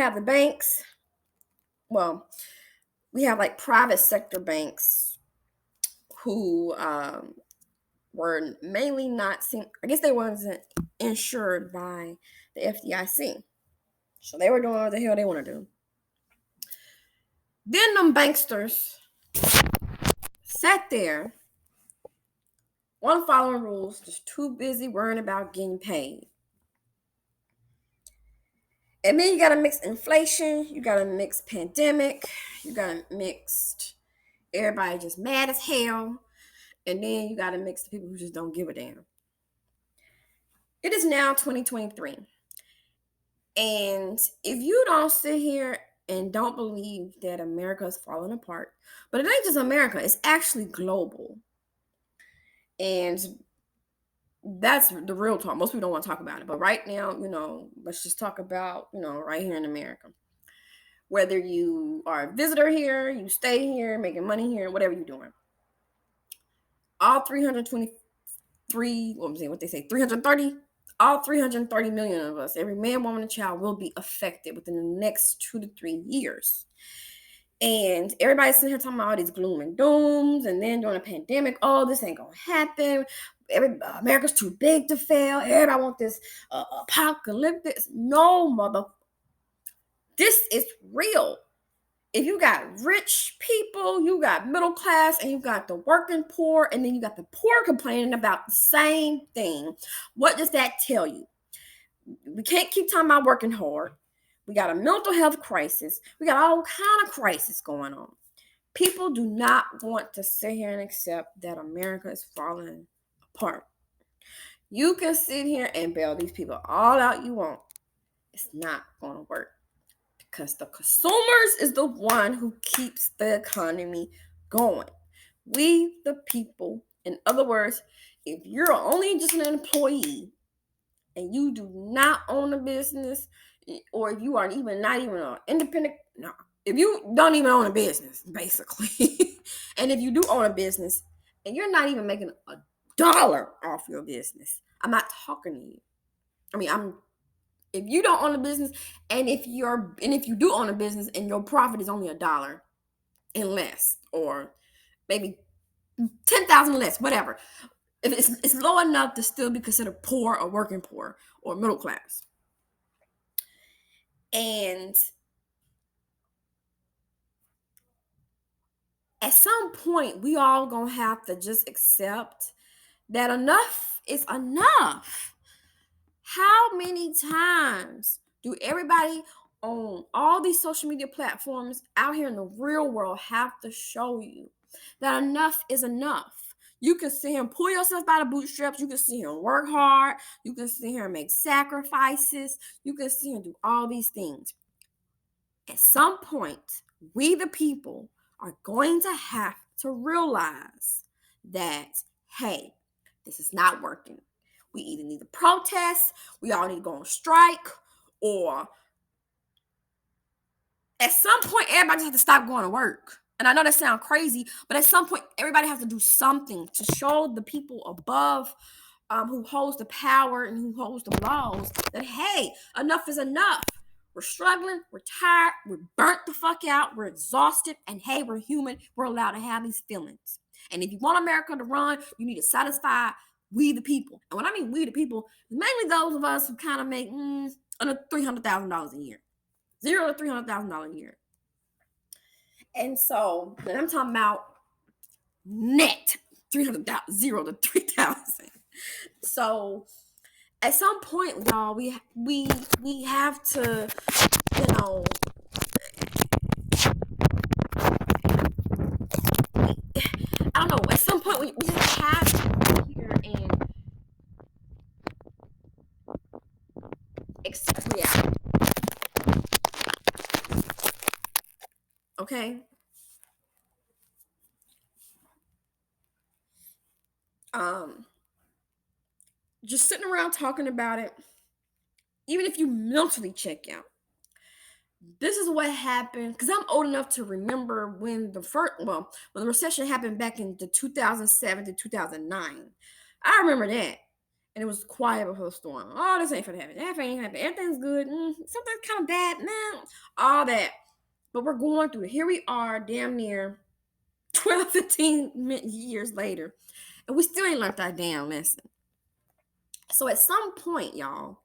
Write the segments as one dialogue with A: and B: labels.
A: have the banks. Well, we have like private sector banks who were mainly not seen. I guess they wasn't insured by the FDIC, so they were doing what the hell they want to do. Then them banksters sat there, one following rules, just too busy worrying about getting paid. And then you got to mix inflation, you got to mix pandemic, you got to mix everybody just mad as hell, and then you got to mix the people who just don't give a damn. It is now 2023. And if you don't sit here and don't believe that America is falling apart, but it ain't just America, it's actually global. And that's the real talk. Most people don't want to talk about it. But right now, let's just talk about, right here in America. Whether you are a visitor here, you stay here, making money here, whatever you're doing. All 323, what they say, 330, all 330 million of us, every man, woman, and child will be affected within the next 2 to 3 years. And everybody's sitting here talking about all these gloom and dooms, and then during a pandemic, oh, this ain't gonna happen. America's too big to fail. Everybody want this apocalyptic. No, mother. This is real. If you got rich people, you got middle class, and you got the working poor, and then you got the poor complaining about the same thing. What does that tell you? We can't keep talking about working hard. We got a mental health crisis. We got all kind of crisis going on. People do not want to sit here and accept that America is falling apart. You can sit here and bail these people all out you want. It's not going to work because the consumers is the one who keeps the economy going. We, the people, in other words, if you're only just an employee and you do not own a business, or if you are not even an independent, no, if you don't even own a business, basically, and if you do own a business and you're not even making a dollar off your business, I'm not talking to you. If you don't own a business, and if you do own a business and your profit is only $1 and less, or maybe 10,000 less, whatever, if it's low enough to still be considered poor or working poor or middle class. And at some point, we all gonna have to just accept that enough is enough. How many times do everybody on all these social media platforms out here in the real world have to show you that enough is enough? You can sit here and pull yourself by the bootstraps. You can sit here and work hard. You can sit here and make sacrifices. You can sit here and do all these things. At some point, we the people are going to have to realize that, hey, this is not working. We either need to protest, we all need to go on strike, or at some point, everybody has to stop going to work. And I know that sounds crazy, but at some point, everybody has to do something to show the people above, who holds the power and who holds the laws, that, hey, enough is enough. We're struggling, we're tired, we're burnt the fuck out, we're exhausted, and hey, we're human, we're allowed to have these feelings. And if you want America to run, you need to satisfy we the people. And when I mean we the people, mainly those of us who kind of make under $300,000 a year. $0 to $300,000 a year. And so, when I'm talking about net, 300,000, 0 to 3,000. So, at some point, y'all, we have to, I don't know. At some point, we just have to sit here and accept reality. Okay? Just sitting around talking about it, even if you mentally check out, this is what happened, because I'm old enough to remember when when the recession happened back in the 2007 to 2009. I remember that. And it was quiet before the storm. Oh, this ain't finna happen. That ain't happen. Everything's good. Something's kind of bad. Nah, all that. But we're going through it. Here we are, damn near 12, 15 years later. And we still ain't learned that damn lesson. So at some point, y'all,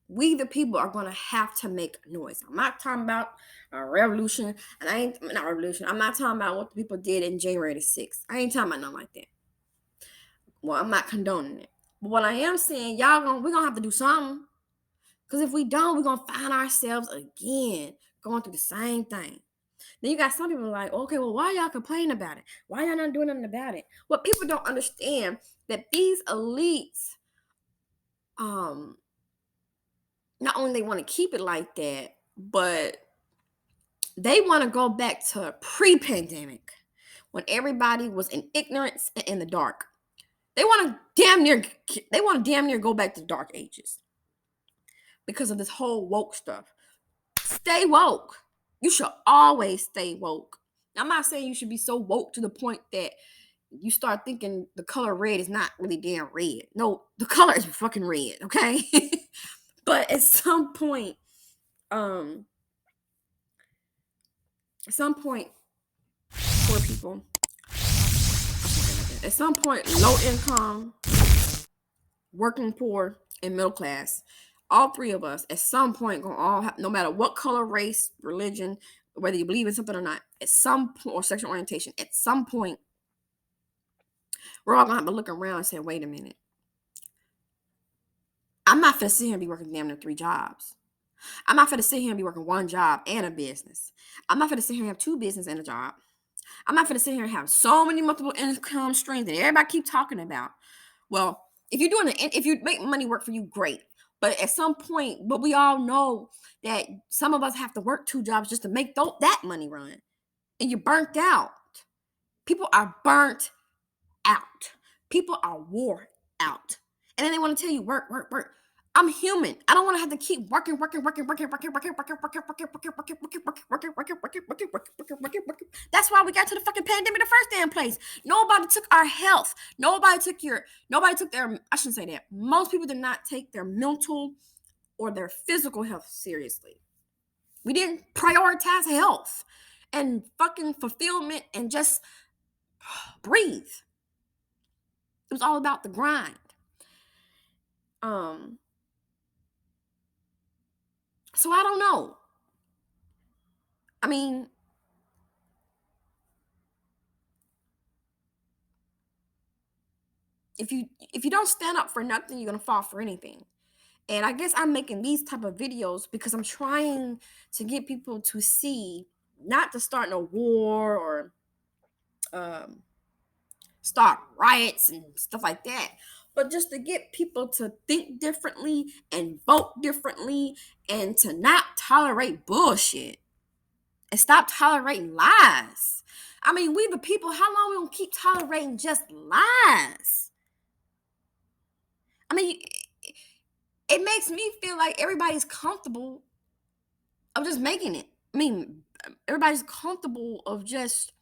A: we the people are gonna have to make noise. I'm not talking about a revolution, and I ain't not revolution. I'm not talking about what the people did in January the 6th. I ain't talking about nothing like that. Well, I'm not condoning it. But what I am saying, we're gonna have to do something. Because if we don't, we're gonna find ourselves again going through the same thing. Then you got some people like, okay, well, why y'all complaining about it? Why y'all not doing nothing about it? What people don't understand that these elites, um, not only they want to keep it like that, but they want to go back to pre-pandemic when everybody was in ignorance and in the dark. They want to damn near go back to the dark ages because of this whole woke stuff. Stay woke. You should always stay woke. I'm not saying you should be so woke to the point that you start thinking the color red is not really damn red. No, the color is fucking red, okay? But at some point, um, poor people, at some point, low income, working poor, and middle class, all three of us, at some point, gonna all have, no matter what color, race, religion, whether you believe in something or not, at some point, or sexual orientation, at some point, we're all gonna have to look around and say, wait a minute. I'm not finna sit here and be working damn near 3 jobs. I'm not finna sit here and be working 1 job and a business. I'm not finna sit here and have 2 business and a job. I'm not finna sit here and have so many multiple income streams that everybody keep talking about. Well, if you make money work for you, great. But at some point, but we all know that some of us have to work 2 jobs just to make that money run. And you're burnt out. People are burnt out. People are wore out. And then they want to tell you work, work, work. I'm human. I don't want to have to keep working. That's why we got to the fucking pandemic in the first damn place. Nobody took our health. Nobody took their, I shouldn't say that. Most people did not take their mental or their physical health seriously. We didn't prioritize health and fucking fulfillment and just breathe. It was all about the grind. So I don't know. I mean, if you don't stand up for nothing, you're gonna fall for anything. And I guess I'm making these type of videos because I'm trying to get people to see, not to start no war or start riots and stuff like that, but just to get people to think differently and vote differently and to not tolerate bullshit and stop tolerating lies. I mean, we the people, how long we gonna keep tolerating just lies? I mean, it makes me feel like everybody's comfortable of just making it. I mean, everybody's comfortable of just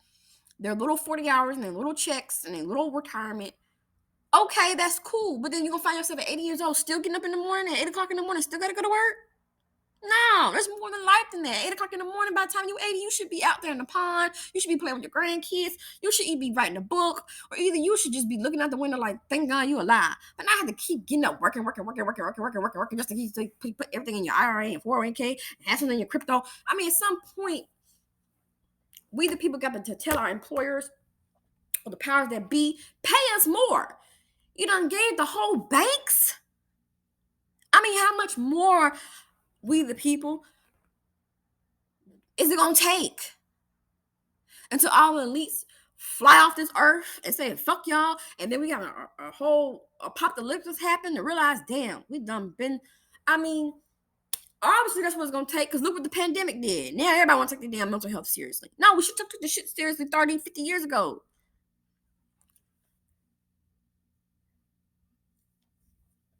A: their little 40 hours and their little checks and their little retirement. Okay, that's cool. But then you're gonna find yourself at 80 years old still getting up in the morning at 8 o'clock in the morning, still gotta go to work. No, there's more than life than that. 8 o'clock in the morning, by the time you're 80, you should be out there in the pond. You should be playing with your grandkids. You should either be writing a book, or either you should just be looking out the window like, thank God you alive. But not have to keep getting up, working, just to put everything in your IRA and 401k, and have something in your crypto. I mean, at some point, we the people got to tell our employers or the powers that be, pay us more. You done gave the whole banks. I mean, how much more we the people is it gonna take until all the elites fly off this earth and say fuck y'all, and then we got a whole apocalypse happen to realize, damn, we done been. I mean, obviously that's what it's gonna take, because look what the pandemic did. Now everybody want to take their damn mental health seriously. No, we should have took this shit seriously 30, 50 years ago.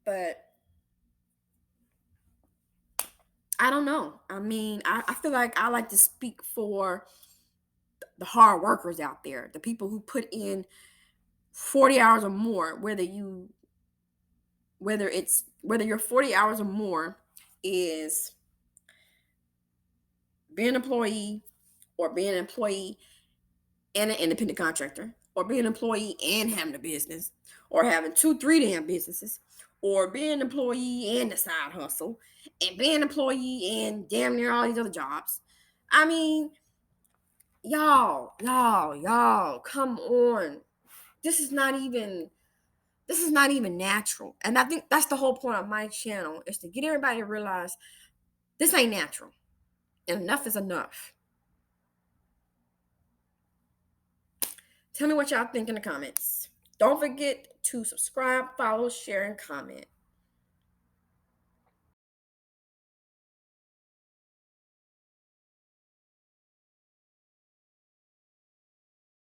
A: But I don't know. I mean, I feel like I like to speak for the hard workers out there, the people who put in 40 hours or more, whether you whether your 40 hours or more is being an employee or being an employee and an independent contractor, or being an employee and having a business, or having two, three damn businesses, or being an employee and a side hustle, and being an employee and damn near all these other jobs. I mean, y'all, come on. This is not even natural. And I think that's the whole point of my channel, is to get everybody to realize this ain't natural. And enough is enough. Tell me what y'all think in the comments. Don't forget to subscribe, follow, share, and comment.